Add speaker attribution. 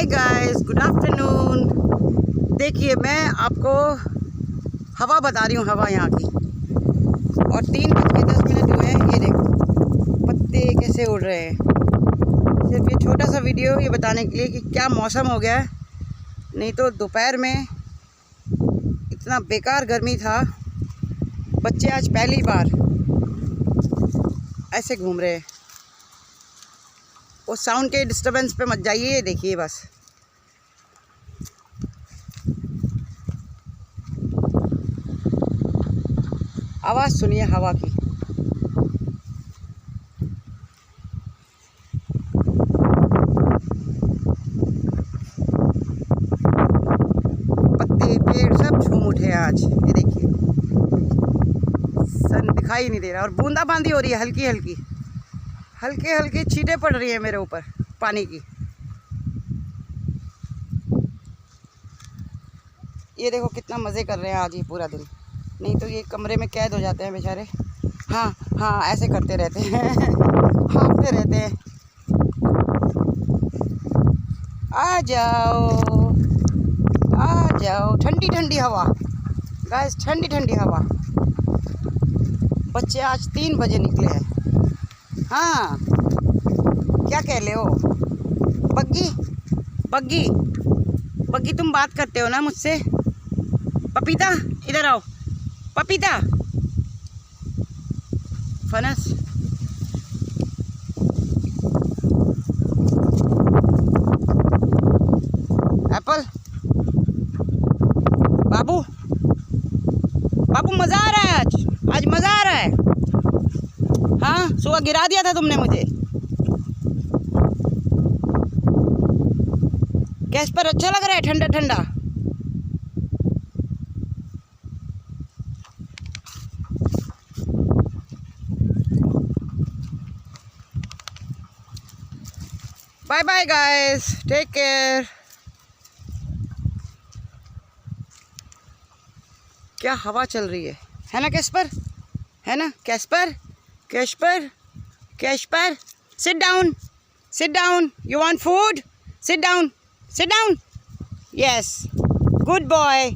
Speaker 1: Hi guys, good afternoon. देखिए मैं आपको हवा बता रही हूँ, हवा यहाँ की। और 3:10 हुए हैं, ये देखो पत्ते कैसे उड़ रहे हैं। सिर्फ ये छोटा सा वीडियो ये बताने के लिए कि क्या मौसम हो गया है। नहीं तो दोपहर में इतना बेकार गर्मी था। बच्चे आज पहली बार ऐसे घूम रहे हैं। वो साउंड के डिस्टरबेंस पे मत जाइए, ये देखिए बस। आवाज़ सुनिए हवा की। पत्ते पेड़ सब झूम उठे हैं आज, ये देखिए। सन दिखाई नहीं दे रहा और बूंदाबांदी हो रही है, हल्की हल्की हल्के हल्के छींटे पड़ रही है मेरे ऊपर पानी की। ये देखो कितना मज़े कर रहे हैं आज ये पूरा दिन। नहीं तो ये कमरे में कैद हो जाते हैं बेचारे। हाँ हाँ, ऐसे करते रहते हैं हाँफते रहते हैं। आ जाओ आ जाओ, ठंडी ठंडी हवा गाइस, ठंडी ठंडी हवा। बच्चे आज 3 बजे निकले हैं। हाँ, क्या कह रहे हो? बग्गी बग्गी बग्गी, तुम बात करते हो ना मुझसे। पपीता इधर आओ, पपीता। फनस एप्पल। बाबू बाबू, मज़ा आ रहा है आज मज़ा आ रहा है। हाँ, सुबह गिरा दिया था तुमने मुझे। गैस पर अच्छा लग रहा है, ठंडा ठंडा। Bye bye guys, take care. क्या हवा चल रही है ना कैस्पर? है ना Casper? Casper Casper, sit down sit down. You want food? Sit down sit down. Yes, good boy.